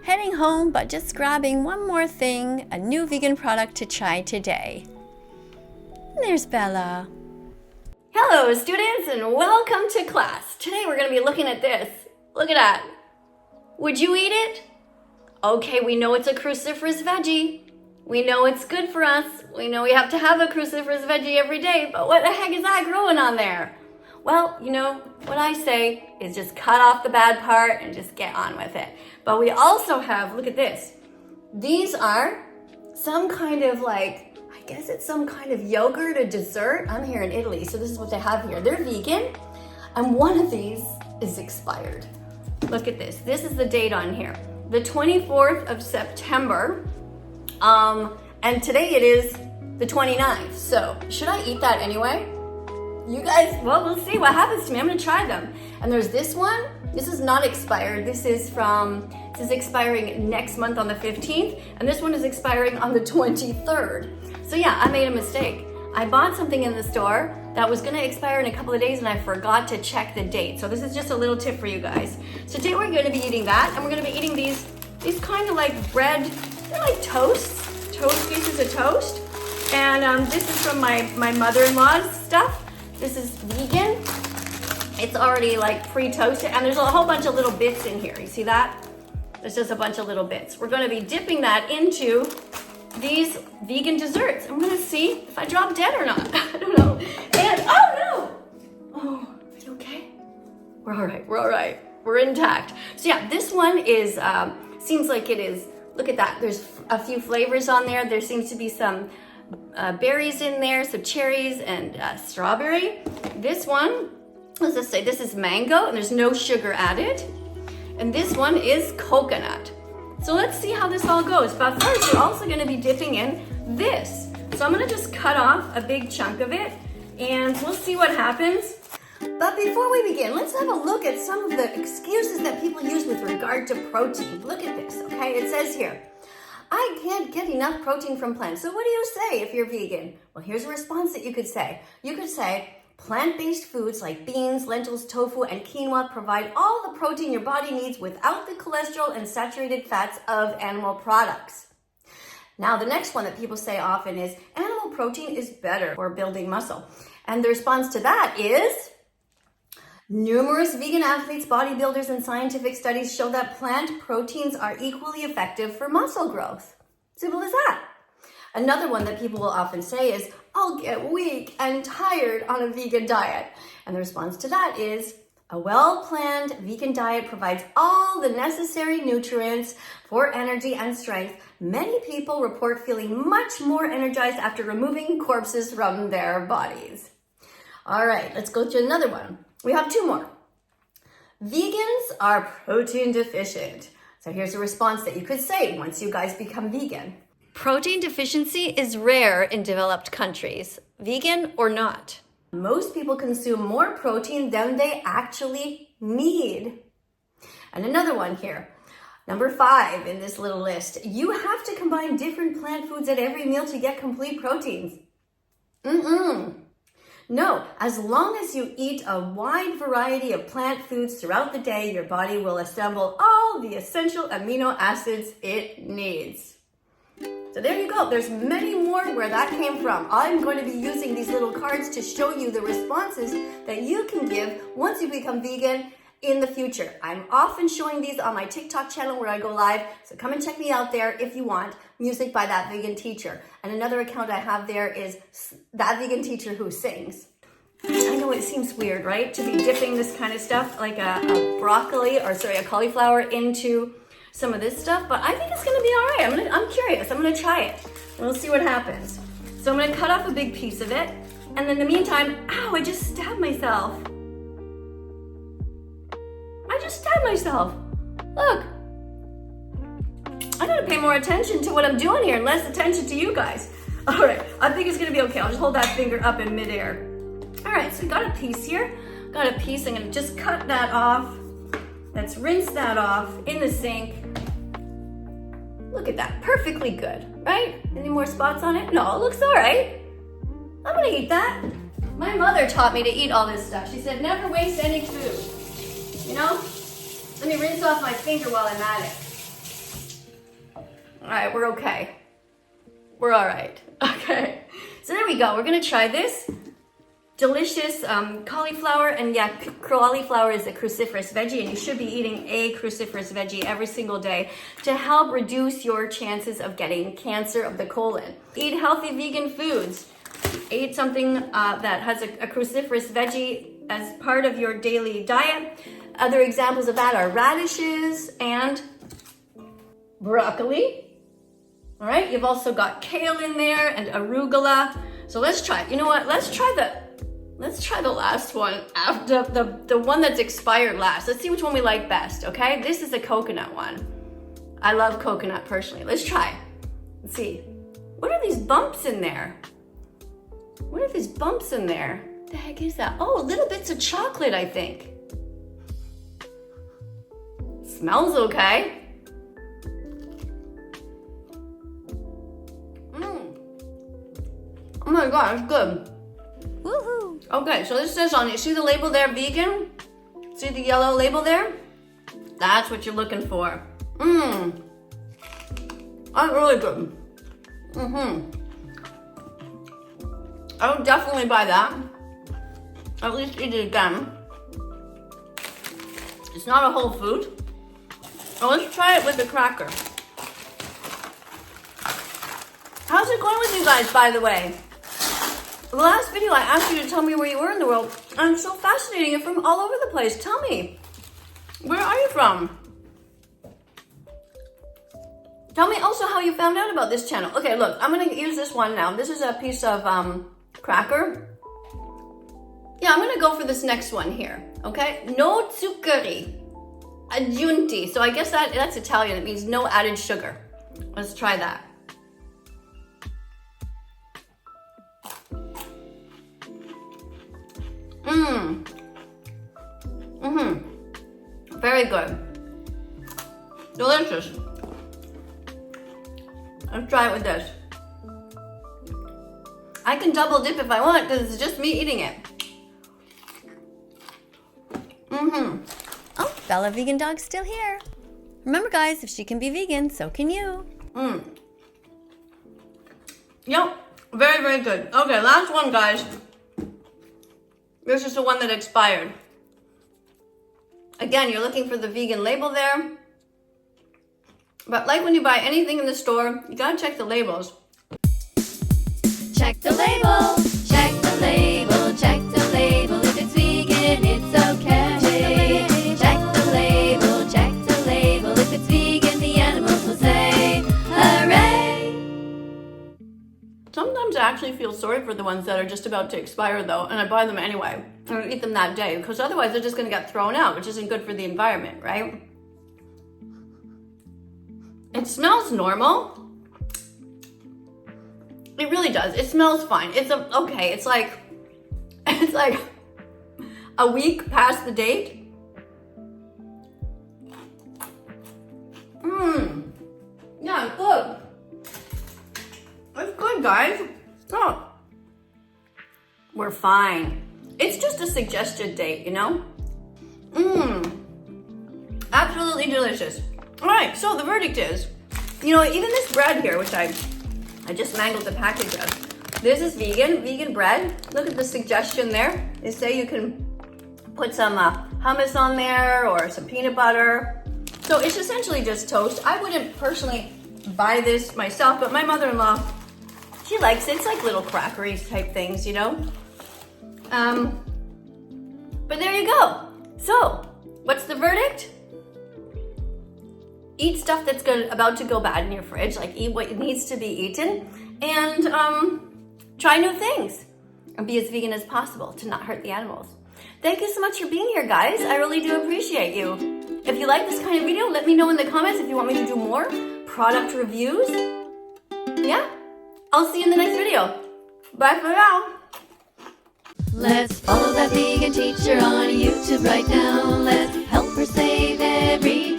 Heading home, but just grabbing one more thing, a new vegan product to try today. There's Bella. Hello students and welcome to class. Today we're going to be looking at this. Look at that. Would you eat it? Okay, we know it's a cruciferous veggie. We know it's good for us. We know we have to have a cruciferous veggie every day, but what the heck is that growing on there? Well, you know, what I say is just cut off the bad part and just get on with it. But we also have, look at this. These are some kind of like, I guess it's some kind of yogurt or dessert. I'm here in Italy, so this is what they have here. They're vegan, and one of these is expired. Look at this. This is the date on here. The 24th of September. And today it is the 29th. So should I eat that anyway? You guys, well, we'll see what happens to me. I'm gonna try them. And there's this one. This is not expired. This is expiring next month on the 15th. And this one is expiring on the 23rd. So yeah, I made a mistake. I bought something in the store that was gonna expire in a couple of days and I forgot to check the date. So this is just a little tip for you guys. So today we're gonna be eating that, and we're gonna be eating these kind of like bread, they're like toast pieces of toast. And this is from my mother-in-law's stuff. This is vegan. It's already like pre-toasted, and there's a whole bunch of little bits in here. You see that? There's just a bunch of little bits. We're gonna be dipping that into these vegan desserts. I'm gonna see if I drop dead or not. I don't know. And, oh no! Oh, are you okay? We're all right. We're intact. So yeah, this one is, seems like it is, look at that. There's a few flavors on there. There seems to be some berries in there, some cherries and strawberry. This one, let's just say this is mango and there's no sugar added. And this one is coconut. So let's see how this all goes. But first, we're also gonna be dipping in this. So I'm gonna just cut off a big chunk of it and we'll see what happens. But before we begin, let's have a look at some of the excuses that people use with regard to protein. Look at this, okay? It says here, I can't get enough protein from plants. So what do you say if you're vegan? Well, here's a response that you could say. You could say, plant-based foods like beans, lentils, tofu, and quinoa provide all the protein your body needs without the cholesterol and saturated fats of animal products. Now, the next one that people say often is, animal protein is better for building muscle. And the response to that is, numerous vegan athletes, bodybuilders, and scientific studies show that plant proteins are equally effective for muscle growth. Simple as that. Another one that people will often say is, I'll get weak and tired on a vegan diet. And the response to that is, a well-planned vegan diet provides all the necessary nutrients for energy and strength. Many people report feeling much more energized after removing corpses from their bodies. All right, let's go to another one. We have two more. Vegans are protein deficient. So here's a response that you could say once you guys become vegan. Protein deficiency is rare in developed countries, vegan or not. Most people consume more protein than they actually need. And another one here, number 5 in this little list. You have to combine different plant foods at every meal to get complete proteins. No, as long as you eat a wide variety of plant foods throughout the day, your body will assemble all the essential amino acids it needs. So there you go. There's many more where that came from. I'm going to be using these little cards to show you the responses that you can give once you become vegan in the future. I'm often showing these on my TikTok channel where I go live, so come and check me out there if you want. Music by That Vegan Teacher. And another account I have there is That Vegan Teacher Who Sings. I know it seems weird, right? To be dipping this kind of stuff, like a cauliflower into some of this stuff, but I think it's gonna be all right. I'm curious, I'm gonna try it. And we'll see what happens. So I'm gonna cut off a big piece of it. And in the meantime, ow, I just stabbed myself. Look. I gotta pay more attention to what I'm doing here and less attention to you guys. All right, I think it's gonna be okay. I'll just hold that finger up in midair. All right, so we got a piece here. Got a piece, I'm gonna just cut that off. Let's rinse that off in the sink. Look at that, perfectly good, right? Any more spots on it? No, it looks all right. I'm gonna eat that. My mother taught me to eat all this stuff. She said, never waste any food. You know? Let me rinse off my finger while I'm at it. All right, we're okay. We're all right. Okay. So there we go. We're gonna try this delicious cauliflower, and yeah, cauliflower is a cruciferous veggie, and you should be eating a cruciferous veggie every single day to help reduce your chances of getting cancer of the colon. Eat healthy vegan foods. Eat something that has a cruciferous veggie as part of your daily diet. Other examples of that are radishes and broccoli. All right, you've also got kale in there and arugula. So let's try, you know what? Let's try the last one, after the one that's expired last. Let's see which one we like best, okay? This is the coconut one. I love coconut personally. Let's try. Let's see. What are these bumps in there? What are these bumps in there? What the heck is that? Oh, little bits of chocolate, I think. Smells okay. Oh my god, it's good. Woohoo! Okay, so this says on it, see the label there, vegan? See the yellow label there? That's what you're looking for. That's really good. I would definitely buy that. At least eat it again. It's not a whole food. Oh, let's try it with the cracker. How's it going with you guys, by the way? The last video I asked you to tell me where you were in the world, and it's so fascinating. You're from all over the place. Tell me, where are you from? Tell me also how you found out about this channel. Okay, look, I'm gonna use this one now. This is a piece of cracker. Yeah, I'm gonna go for this next one here, okay? No zuccheri, aggiunti. So I guess that's Italian. It means no added sugar. Let's try that. Very good. Delicious. Let's try it with this. I can double dip if I want because it's just me eating it. Oh, Bella Vegan Dog's still here. Remember guys, if she can be vegan, so can you. Yep, very, very good. Okay, last one, guys. This is the one that expired. Again, you're looking for the vegan label there. But like when you buy anything in the store, you gotta check the labels. Check the label, check the label, check the label. If it's vegan, it's okay. Check the label, check the label. If it's vegan, the animals will say, hooray! Sometimes I actually feel sorry for the ones that are just about to expire though, and I buy them anyway. And I eat them that day, because otherwise they're just gonna get thrown out, which isn't good for the environment, right? It smells normal. It really does. It smells fine. It's okay. It's like a week past the date. Yeah, it's good. It's good, guys. Oh. We're fine. It's just a suggested date, you know? Absolutely delicious. All right, so the verdict is, you know, even this bread here, which I just mangled the package of, this is vegan bread. Look at the suggestion there. They say you can put some hummus on there or some peanut butter. So it's essentially just toast. I wouldn't personally buy this myself, but my mother-in-law, she likes it. It's like little crackery type things, you know? But there you go. So, what's the verdict? Eat stuff that's about to go bad in your fridge, like eat what needs to be eaten, and try new things, and be as vegan as possible to not hurt the animals. Thank you so much for being here, guys. I really do appreciate you. If you like this kind of video, let me know in the comments if you want me to do more product reviews. Yeah, I'll see you in the next video. Bye for now. Let's follow that vegan teacher on YouTube right now. Let's help her save every